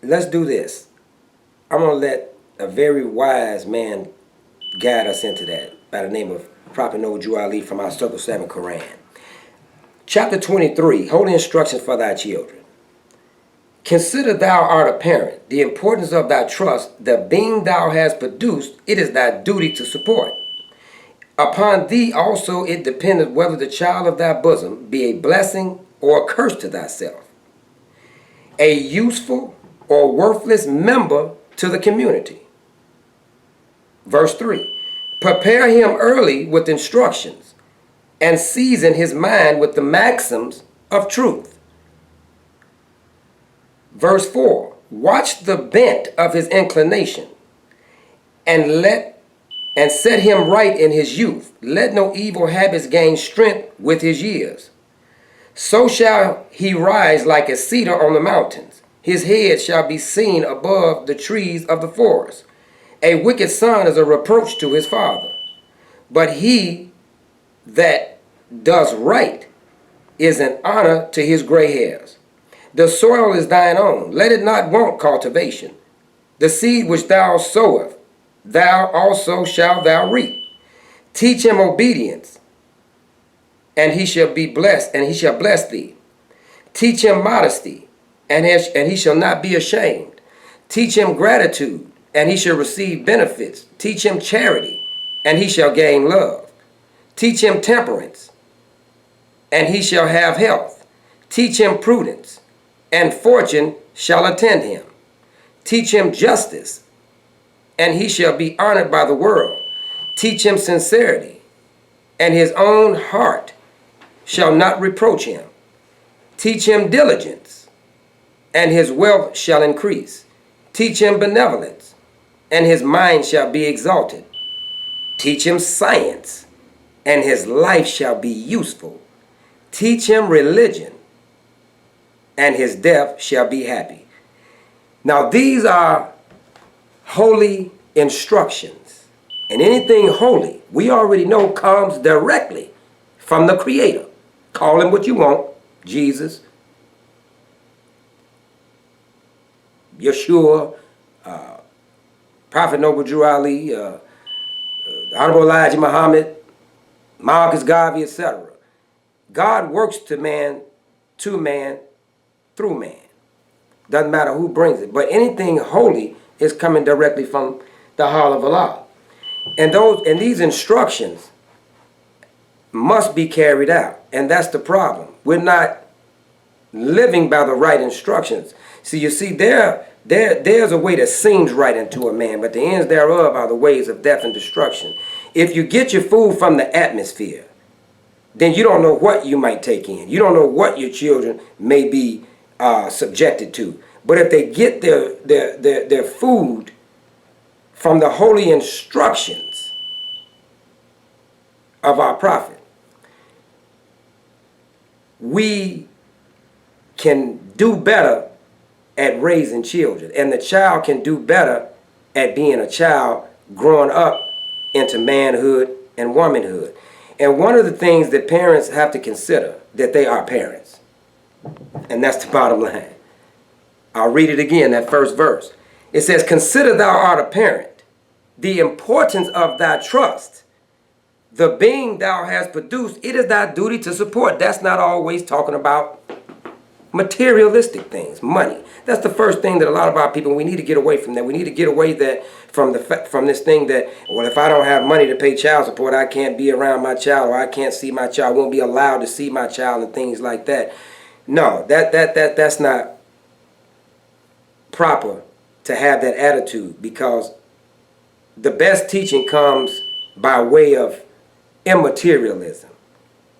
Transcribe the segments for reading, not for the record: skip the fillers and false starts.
let's do this. I'm going to let a very wise man guide us into that by the name of Prophet Noah Ali from our Circle Seven Koran. Chapter 23, Holy Instructions for Thy Children. Consider thou art a parent, the importance of thy trust, the being thou hast produced, it is thy duty to support. Upon thee also it dependeth whether the child of thy bosom be a blessing or a curse to thyself, a useful or worthless member to the community. Verse 3, prepare him early with instructions, and season his mind with the maxims of truth. Verse 4, watch the bent of his inclination, and set him right in his youth. Let no evil habits gain strength with his years. So shall he rise like a cedar on the mountains. His head shall be seen above the trees of the forest. A wicked son is a reproach to his father, but he that does right is an honor to his gray hairs. The soil is thine own, let it not want cultivation. The seed which thou sowest, thou also shalt thou reap. Teach him obedience, and he shall be blessed, and he shall bless thee. Teach him modesty, and he shall not be ashamed. Teach him gratitude, and he shall receive benefits. Teach him charity, and he shall gain love. Teach him temperance, and he shall have health. Teach him prudence, and fortune shall attend him. Teach him justice, and he shall be honored by the world. Teach him sincerity, and his own heart shall not reproach him. Teach him diligence, and his wealth shall increase. Teach him benevolence, and his mind shall be exalted. Teach him science, and his life shall be useful. Teach him religion, and his death shall be happy. Now these are holy instructions. And anything holy, we already know, comes directly from the Creator. Call him what you want. Jesus, Yeshua, Prophet Noah Ali, Honorable Elijah Muhammad, Marcus Garvey, etc. God works to man, through man. Doesn't matter who brings it. But anything holy is coming directly from the heart of Allah. And these instructions must be carried out. And that's the problem. We're not living by the right instructions. See, you see, there's a way that seems right unto a man, but the ends thereof are the ways of death and destruction. If you get your food from the atmosphere, then you don't know what you might take in. You don't know what your children may be subjected to. But if they get their food from the holy instructions of our prophet, we can do better at raising children. And the child can do better at being a child growing up into manhood and womanhood. And one of the things that parents have to consider, that they are parents. And that's the bottom line. I'll read it again, that first verse. It says, consider thou art a parent, the importance of thy trust, the being thou hast produced, it is thy duty to support. That's not always talking about materialistic things, money. That's the first thing that a lot of our people, we need to get away from that. We need to get away from this thing that, well, if I don't have money to pay child support, I can't be around my child, or I can't see my child, I won't be allowed to see my child, and things like that. No, that's not proper to have that attitude, because the best teaching comes by way of immaterialism.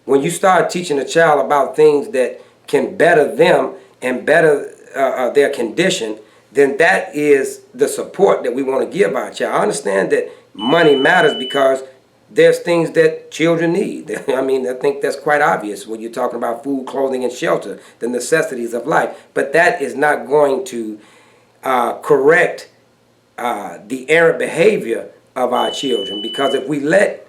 When you start teaching a child about things that can better them and better their condition, then that is the support that we want to give our child. I understand that money matters because there's things that children need. I mean, I think that's quite obvious when you're talking about food, clothing, and shelter, the necessities of life. But that is not going to correct the errant behavior of our children, because if we let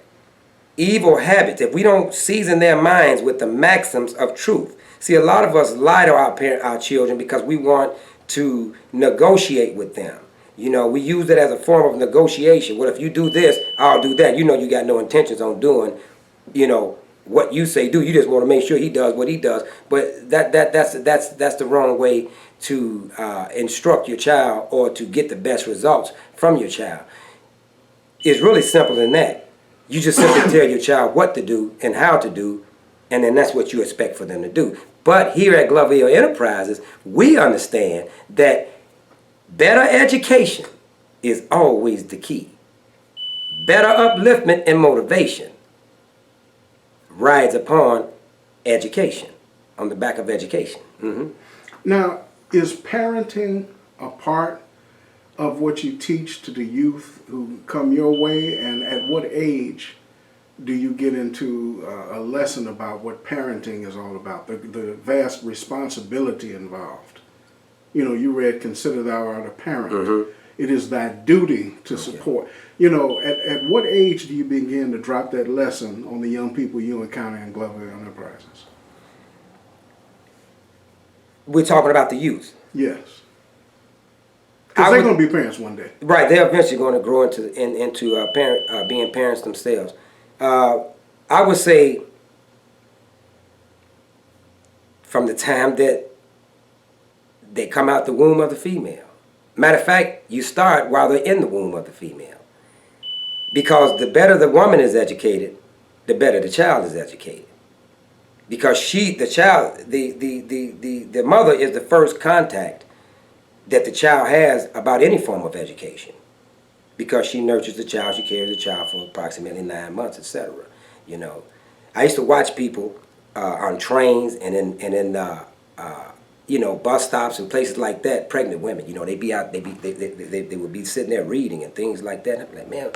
evil habits, if we don't season their minds with the maxims of truth. See, a lot of us lie to our children because we want to negotiate with them. You know, we use it as a form of negotiation. Well, if you do this, I'll do that. You know, you got no intentions on doing, you know, what you say do. You just want to make sure he does what he does. But that's the wrong way to instruct your child or to get the best results from your child. It's really simple than that. You just simply tell your child what to do and how to do, and then that's what you expect for them to do. But here at Glover Enterprises, we understand that better education is always the key. Better upliftment and motivation rides upon education, on the back of education. Mm-hmm. Now, is parenting a part of what you teach to the youth who come your way, and at what age do you get into a lesson about what parenting is all about, the vast responsibility involved? You know, you read, consider thou art a parent. Mm-hmm. It is thy duty to support. You know, at what age do you begin to drop that lesson on the young people you encounter in Glover Enterprises? We're talking about the youth. Yes. Because they're going to be parents one day. Right, they're eventually going to grow into being parents themselves. I would say from the time that they come out the womb of the female. Matter of fact, you start while they're in the womb of the female. Because the better the woman is educated, the better the child is educated. Because the mother is the first contact that the child has about any form of education, because she nurtures the child, she carries the child for approximately 9 months, etc. You know, I used to watch people on trains and in you know, bus stops and places like that. Pregnant women, you know, they would be sitting there reading and things like that. And I'm like, man,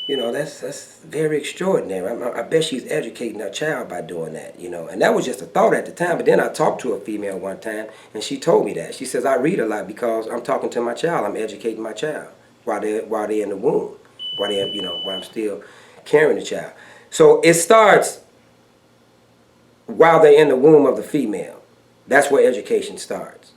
you know, that's very extraordinary. I bet she's educating her child by doing that, you know. And that was just a thought at the time. But then I talked to a female one time, and she told me that. She says, I read a lot because I'm talking to my child. I'm educating my child while they're in the womb, while I'm still carrying the child. So it starts while they're in the womb of the female. That's where education starts.